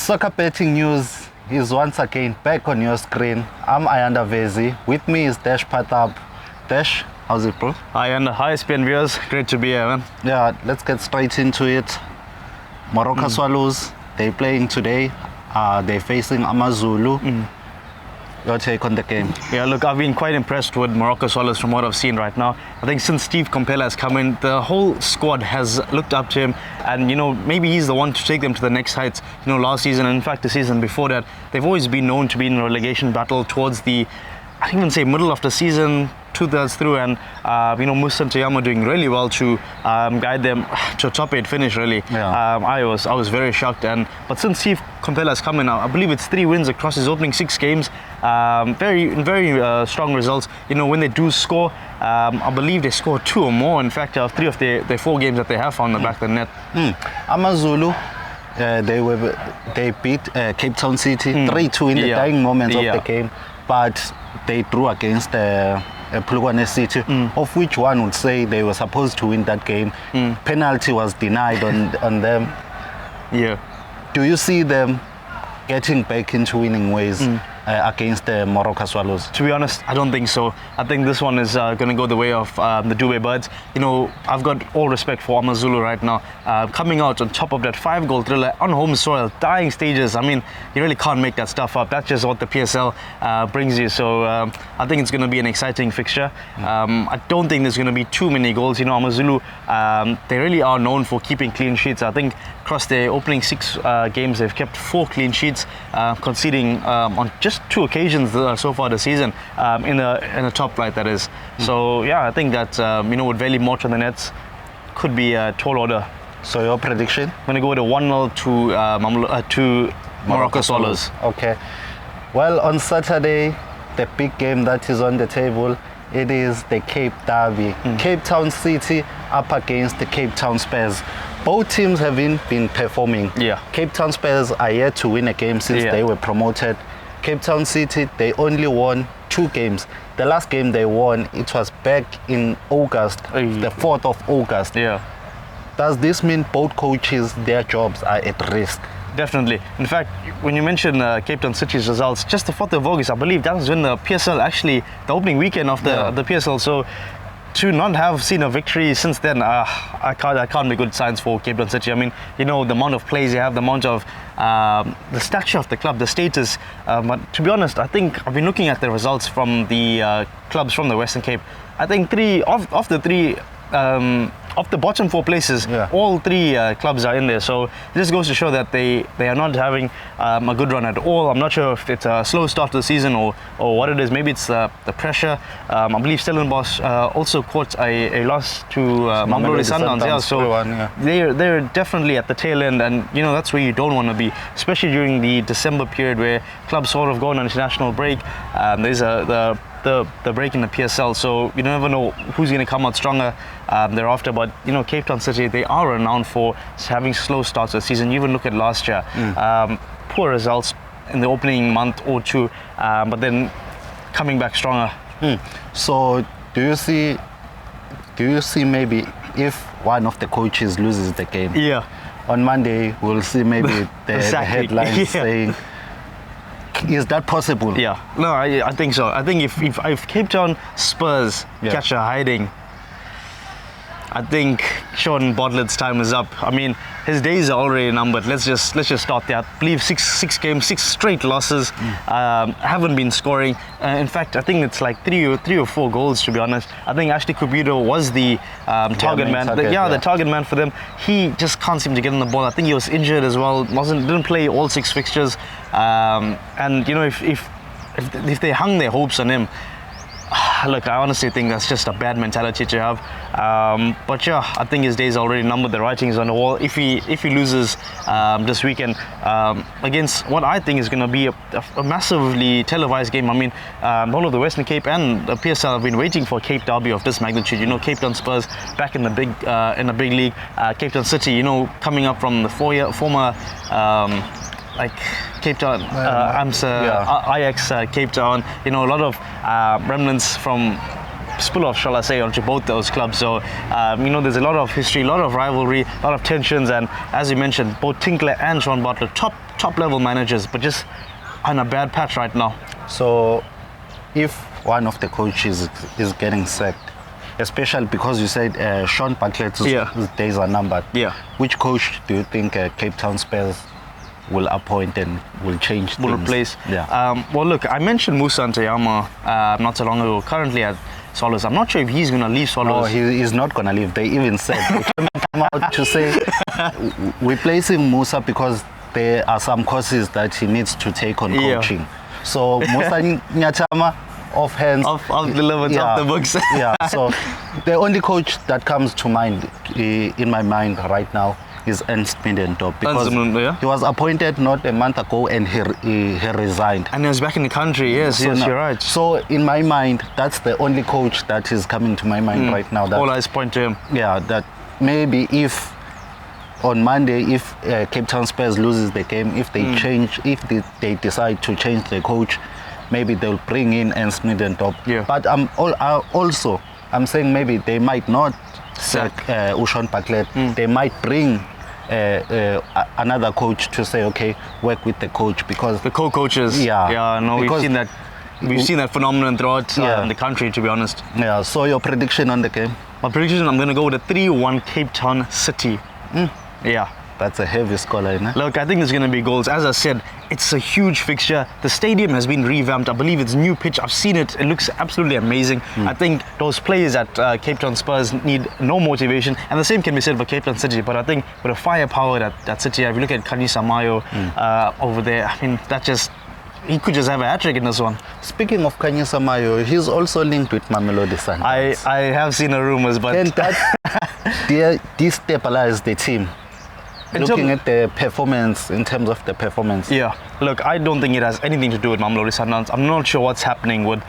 Soccer betting news is once again back on your screen. I'm Ayanda Vezi. With me is Desh Parthab. Desh, how's it, bro? Ayanda, hi SPN viewers. Great to be here, man. Yeah, let's get straight into it. Morocco Swallows, they're playing today. They're facing AmaZulu. Your take on the game? Yeah, look, I've been quite impressed with Morocco Swallows from what I've seen right now. I think since Steve Compella has come in, the whole squad has looked up to him, and maybe he's the one to take them to the next heights. Last season, and in fact the season before that, they've always been known to be in a relegation battle towards the, I think even say middle of the season, 2/3 through, and Musa Ntiyama doing really well to guide them to a top 8 finish. Really, yeah. I was very shocked. But since Steve Compella has come in, I believe it's 3 wins across his opening 6 games. Very strong results. When they do score, I believe they score 2 or more. In fact, 3 of their 4 games that they have found the back of the net. AmaZulu, they beat Cape Town City 3-2 in the dying moments of the game, but they drew against Plugwane City, of which one would say they were supposed to win that game. Penalty was denied on them. Yeah. Do you see them getting back into winning ways against the Morocco Swallows? To be honest, I don't think so. I think this one is going to go the way of the Dubai Birds. I've got all respect for AmaZulu right now. Coming out on top of that 5-goal thriller on home soil, dying stages. I mean, you really can't make that stuff up. That's just what the PSL brings you. So I think it's going to be an exciting fixture. I don't think there's going to be too many goals. AmaZulu, they really are known for keeping clean sheets. I think across their opening 6 games, they've kept 4 clean sheets, conceding on just 2 occasions so far this season, in the top flight, that is. So yeah, I think that with Veli Mort on the nets, could be a tall order. So your prediction? I'm going to go with a 1-0 to Morocco Swallows. Okay. Well, on Saturday, the big game that is on the table, it is the Cape Derby. Cape Town City up against the Cape Town Spurs. Both teams haven't been performing. Yeah. Cape Town Spurs are yet to win a game since they were promoted. Cape Town City, they only won 2 games. The last game they won, it was back in August, the 4th of August. Yeah. Does this mean both coaches, their jobs are at risk? Definitely. In fact, when you mention Cape Town City's results, just the 4th of August, I believe that was when the PSL, actually, the opening weekend of the PSL. So to not have seen a victory since then, I can't be good signs for Cape Town City. I mean, the amount of plays they have, the amount of the stature of the club, the status. But to be honest, I think I've been looking at the results from the clubs from the Western Cape. I think 3 of the 3 of the bottom 4 places, all 3 clubs are in there. So this goes to show that they are not having a good run at all. I'm not sure if it's a slow start to the season or what it is. Maybe it's the pressure. I believe Stellenbosch also caught a loss to Mamelodi Sundowns. Yeah, so they're definitely at the tail end, and that's where you don't want to be, especially during the December period where clubs sort of go on an international break. There's the break in the PSL, so you never know who's going to come out stronger thereafter. But Cape Town City, they are renowned for having slow starts to the season. You even look at last year, poor results in the opening month or 2, but then coming back stronger. So do you see maybe if one of the coaches loses the game, on Monday we'll see maybe the headlines saying, is that possible? Yeah, no, I think so. I think if Cape Town Spurs catch a hiding, I think Sean Bodlett's time is up. I mean, his days are already numbered. Let's just start there. I believe 6 games, 6 straight losses. Haven't been scoring. In fact, I think it's like 3 or 4 goals, to be honest. I think Ashley Kubudo was the target man. The target man for them. He just can't seem to get on the ball. I think he was injured as well. Didn't play all 6 fixtures. And if they hung their hopes on him, look, I honestly think that's just a bad mentality to have. But yeah, I think his days are already numbered. The writing is on the wall. If he loses this weekend against what I think is going to be a massively televised game. I mean, all of the Western Cape and the PSL have been waiting for a Cape Derby of this magnitude. Cape Town Spurs back in the big league. Cape Town City, coming up from the former Cape Town, Ajax, Cape Town. A lot of remnants from spill off, shall I say, onto both those clubs. So, there's a lot of history, a lot of rivalry, a lot of tensions, and as you mentioned, both Tinkler and Sean Butler, top level managers, but just on a bad patch right now. So, if one of the coaches is getting sacked, especially because you said Sean Bartlett's days are numbered, which coach do you think Cape Town Spurs will appoint and will change things? Will replace? Yeah. Well, look, I mentioned Musa Ntayama not so long ago, currently at Swallows. I'm not sure if he's going to leave Swallows. No, he's not going to leave. They even said, they came out to say, we're placing Musa because there are some courses that he needs to take on coaching. So Musa Ntayama, off hands, off the levels, off the books. Yeah, so the only coach that comes to mind, in my mind right now, is Ernst Middendorp, because he was appointed not a month ago and he resigned. And he was back in the country, yes, you're right. So in my mind, that's the only coach that is coming to my mind right now. All eyes point to him. Yeah, that maybe if on Monday, if Cape Town Spurs loses the game, if they change, if they decide to change the coach, maybe they'll bring in Ernst Middendorp. Yeah. But I'm saying maybe they might not sack Sean Bartlett. They might bring another coach to say, okay, work with the coach, because the co-coaches. We've seen that phenomenon throughout the country, to be honest. Yeah. So your prediction on the game? My prediction, I'm going to go with a 3-1 Cape Town City. Yeah. That's a heavy scoreline, eh? Look, I think there's going to be goals. As I said, it's a huge fixture. The stadium has been revamped. I believe it's new pitch. I've seen it. It looks absolutely amazing. I think those players at Cape Town Spurs need no motivation. And the same can be said for Cape Town City. But I think with the firepower that City, if you look at Kani Samayo over there, I mean, he could just have a hat-trick in this one. Speaking of Kani Samayo, he's also linked with Mamelodi Sundowns. I have seen the rumours, but... Can that destabilize the team? Looking at the performance, in terms of the performance. Yeah, look, I don't think it has anything to do with Mamelodi Sundowns. I'm not sure what's happening with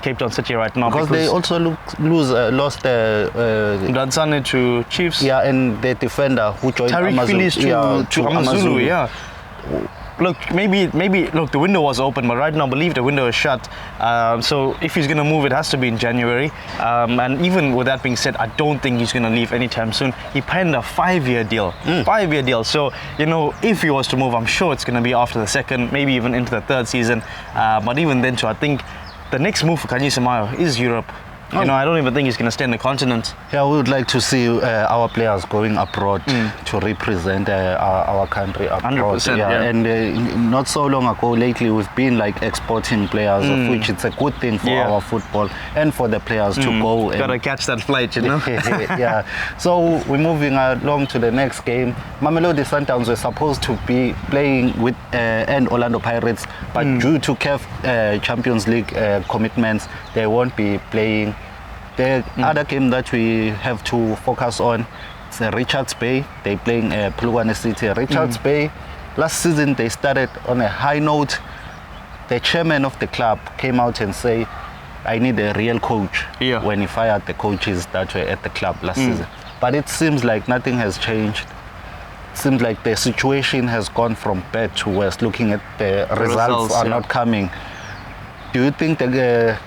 Cape Town City right now. Because they also lost Dansane to Chiefs. Yeah, and the defender who joined Tariq Phillips to Amazulu. Yeah. Look, maybe. Look, the window was open, but right now, I believe the window is shut. So if he's going to move, it has to be in January. And even with that being said, I don't think he's going to leave anytime soon. He penned a 5-year deal. 5-year deal. So if he was to move, I'm sure it's going to be after the second, maybe even into the third season. But even then, too, I think the next move for Kani Samayo is Europe. I don't even think he's going to stay in the continent. Yeah, we would like to see our players going abroad to represent our country abroad. 100%, yeah. And not so long ago, lately, we've been like exporting players, of which it's a good thing for our football and for the players to go. Gotta catch that flight, Yeah. So we're moving along to the next game. Mamelodi Sundowns were supposed to be playing with and Orlando Pirates, but due to CAF Champions League commitments, they won't be playing. The other game that we have to focus on is Richards Bay. They're playing Polokwane City. Richards Bay, last season they started on a high note. The chairman of the club came out and said, I need a real coach, when he fired the coaches that were at the club last season. But it seems like nothing has changed. It seems like the situation has gone from bad to worse. Looking at the results are not coming. Do you think the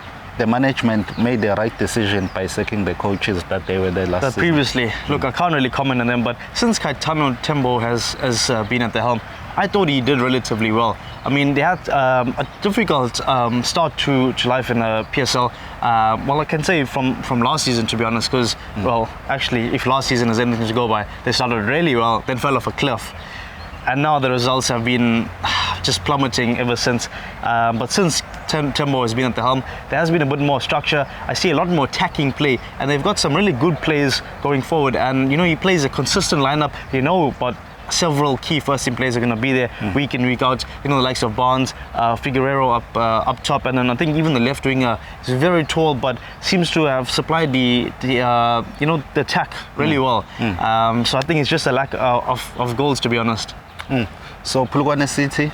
management made the right decision by sacking the coaches that they were there last season? Previously, look, I can't really comment on them, but since Caetano Tembo has been at the helm, I thought he did relatively well. I mean, they had a difficult start to life in the PSL. Well, I can say from last season, to be honest, because, well, actually, if last season is anything to go by, they started really well, then fell off a cliff. And now the results have been just plummeting ever since. But since Tembo has been at the helm, there has been a bit more structure. I see a lot more attacking play, and they've got some really good players going forward. And he plays a consistent lineup. But several key first-team players are going to be there week in, week out. The likes of Barnes, Figueroa up top, and then I think even the left winger is very tall, but seems to have supplied the attack really well. So I think it's just a lack of goals, to be honest. So Polokwane City,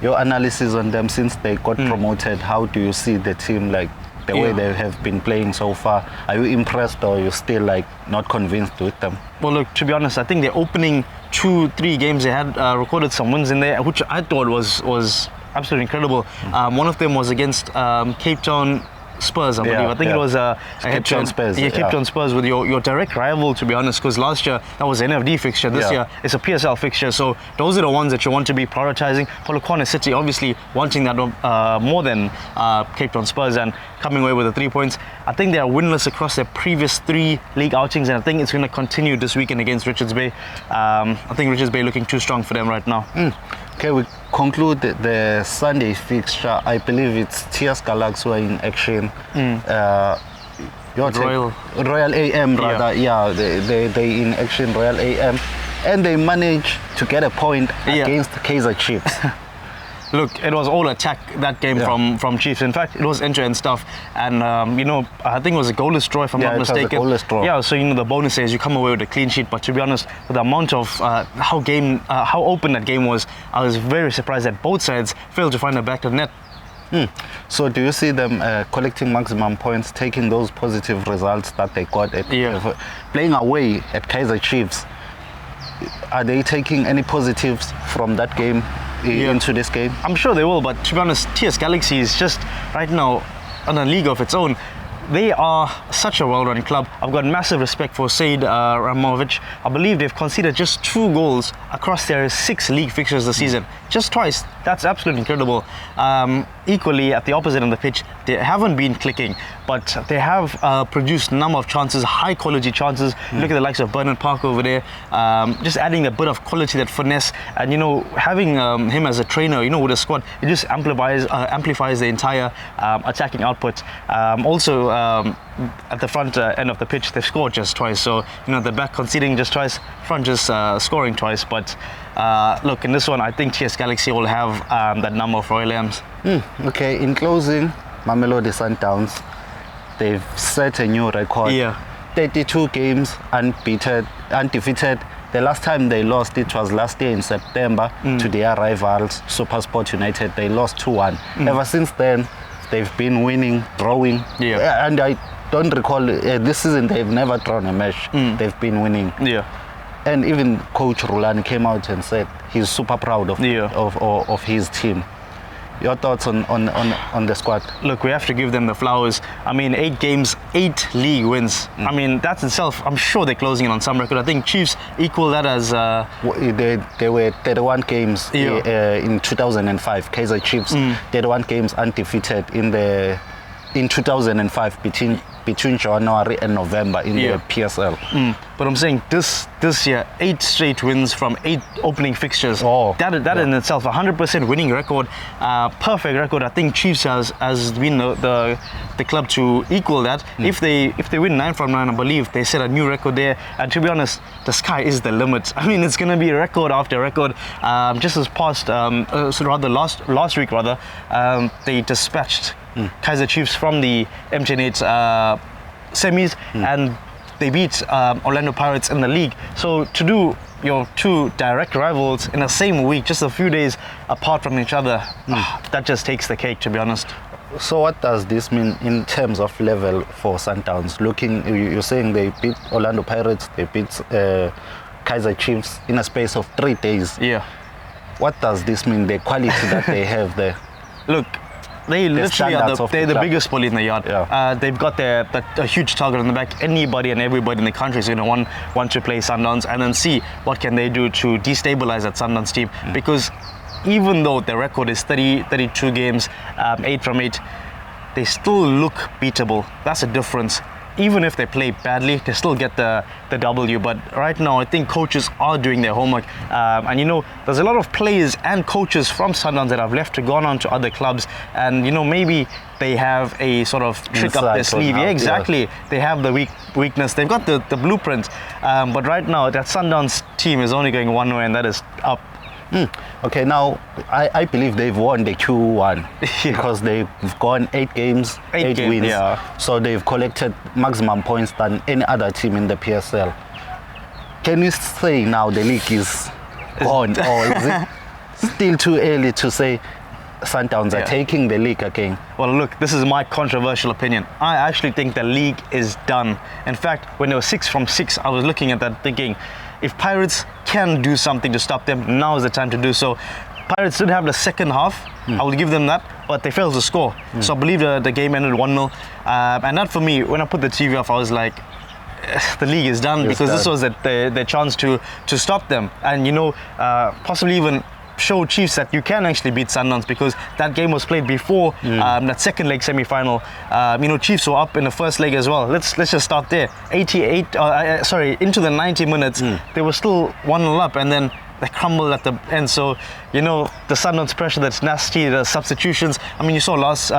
your analysis on them since they got promoted, how do you see the team, like the way they have been playing so far? Are you impressed, or are you still like not convinced with them? Well, look, to be honest, I think the opening 2-3 games they had recorded some wins in there, which I thought was absolutely incredible. One of them was against Cape Town Spurs, I believe. I think it was Cape Town Spurs. Cape Town Spurs with your direct rival, to be honest, because last year that was an NFD fixture. This year it's a PSL fixture. So those are the ones that you want to be prioritizing. Polokwane City obviously wanting that more than Cape Town Spurs and coming away with the 3 points. I think they are winless across their previous 3 league outings, and I think it's going to continue this weekend against Richards Bay. I think Richards Bay looking too strong for them right now. Okay, we conclude the Sunday fixture. I believe it's TS Galaxy who are in action. Royal AM rather. Yeah, they in action, Royal AM, and they managed to get a point against Kaizer Chiefs. Look, it was all attack that game from Chiefs. In fact, it was end-to-end stuff, and I think it was a goalless draw if I'm not mistaken. It was a goalless draw. Yeah, so the bonus is you come away with a clean sheet. But to be honest, with the amount of how open that game was, I was very surprised that both sides failed to find a back of net. So do you see them collecting maximum points, taking those positive results that they got at playing away at Kaizer Chiefs? Are they taking any positives from that game into this game? I'm sure they will, but to be honest, TS Galaxy is just right now on a league of its own. They are such a well-run club. I've got massive respect for Sead Ramovic. I believe they've conceded just 2 goals across their 6 league fixtures this season. Just twice. That's absolutely incredible. Equally, at the opposite end of the pitch, they haven't been clicking, but they have produced a number of chances, high-quality chances. Look at the likes of Bernard Park over there, just adding a bit of quality, that finesse, and having him as a trainer, with a squad, it just amplifies the entire attacking output. Also, at the front end of the pitch, they've scored just twice. So the back conceding just twice, front just scoring twice. But look, in this one, I think TS Galaxy will have that number of Royal M's. Okay, in closing, Mamelodi Sundowns, they've set a new record. 32 games undefeated. The last time they lost, it was last year in September to their rivals, SuperSport United. They lost 2-1. Ever since then, they've been winning, drawing. And I don't recall, this season they've never drawn a match. They've been winning. And even Coach Rulani came out and said he's super proud of his team. Your thoughts on the squad? Look, we have to give them the flowers. I mean, 8 games, 8 league wins. I mean, that itself, I'm sure they're closing in on some record. I think Chiefs equal that as... They were 31 games in 2005. Kaizer Chiefs, 31 games undefeated in 2005 between January and November in the PSL. But I'm saying this year, 8 straight wins from 8 opening fixtures. That in itself, 100% winning record, perfect record. I think Chiefs has been the club to equal that. If they win 9 from 9, I believe they set a new record there. And to be honest, the sky is the limit. I mean, it's going to be record after record. Just as past, last week they dispatched Kaizer Chiefs from the MTN8 semis, and they beat Orlando Pirates in the league. So to do your 2 direct rivals in the same week, just a few days apart from each other, that just takes the cake, to be honest. So what does this mean in terms of level for Sundowns? You're saying they beat Orlando Pirates, they beat Kaizer Chiefs in a space of 3 days. What does this mean, the quality that they have there? Look, they literally are the biggest bully in the yard. They've got a huge target on the back. Anybody and everybody in the country is going to want to play Sundowns and then see what can they do to destabilize that Sundowns team. Because even though the record is 32 games, 8 from 8, they still look beatable. That's the difference. Even if they play badly, they still get the W. But right now, I think coaches are doing their homework. And there's a lot of players and coaches from Sundowns that have left to go on to other clubs. And maybe they have a sort of trick up their sleeve. Exactly. They have the weakness. They've got the blueprint. But right now, that Sundowns team is only going one way, and that is up. Okay, now I believe they've won the Q1 because they've gone 8 games, 8 wins. So they've collected maximum points than any other team in the PSL. Can you say now the league is gone, or is it still too early to say Sundowns are taking the league again? Well, look, this is my controversial opinion. I actually think the league is done. In fact, when they were 6 from 6, I was looking at that thinking, if Pirates can do something to stop them, now is the time to do so. Pirates did have the second half, I will give them that, but they failed to score. So I believe the game ended 1-0. And that for me, when I put the TV off, I was like, the league is done, because this was their chance to stop them, and possibly even show Chiefs that you can actually beat Sundowns, because that game was played before that second leg semi-final. Chiefs were up in the first leg as well. Let's just start there. Into the 90 minutes, they were still 1-0 up, and then they crumbled at the end. So the Sundowns pressure that's nasty, the substitutions. I mean, you saw last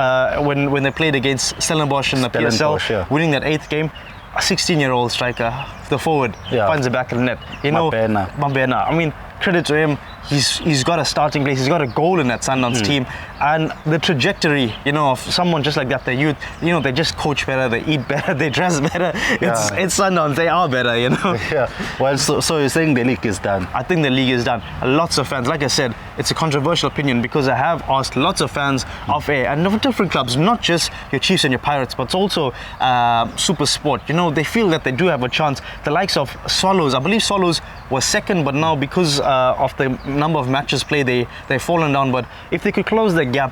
when they played against Stellenbosch in the PSL, winning that 8th game. A 16-year-old striker, the forward, finds the back of the net. Mabena. I mean, credit to him. He's got a starting place. He's got a goal in that Sundowns team, and the trajectory, of someone just like that. The youth, they just coach better, they eat better, they dress better. It's Sundowns. They are better, Yeah. Well, so you're saying the league is done? I think the league is done. Lots of fans, like I said, it's a controversial opinion, because I have asked lots of fans off air and of different clubs, not just your Chiefs and your Pirates, but also Super Sport. They feel that they do have a chance. The likes of Swallows, I believe Swallows was second, but now because of the number of matches played, they've fallen down. But if they could close the gap,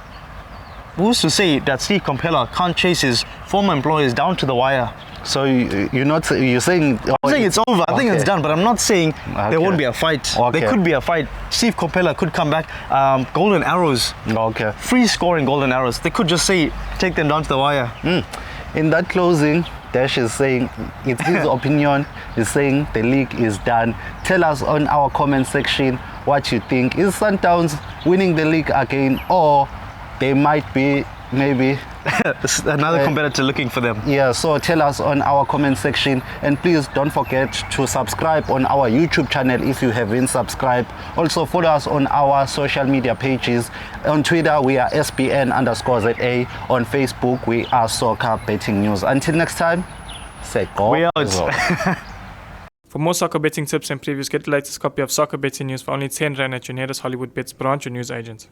who's to say that Steve Compella can't chase his former employers down to the wire? So you're saying... I'm saying it's over. I think it's done, but I'm not saying there won't be a fight. Okay. There could be a fight. Steve Compella could come back. Golden arrows. Okay. Free scoring golden arrows. They could just say, take them down to the wire. In that closing, Desh is saying, it's his opinion. He's saying the league is done. Tell us on our comment section what you think. Is Sundowns winning the league again, or they might be maybe another competitor looking for them? Yeah, so tell us on our comment section, and please don't forget to subscribe on our YouTube channel if you haven't subscribed. Also follow us on our social media pages. On Twitter we are SBN_ZA. On Facebook we are Soccer Betting News. Until next time, say go. We out. For more soccer betting tips and previews, get the latest copy of Soccer Betting News for only 10 Rand at your nearest Hollywood Bets branch or news agent.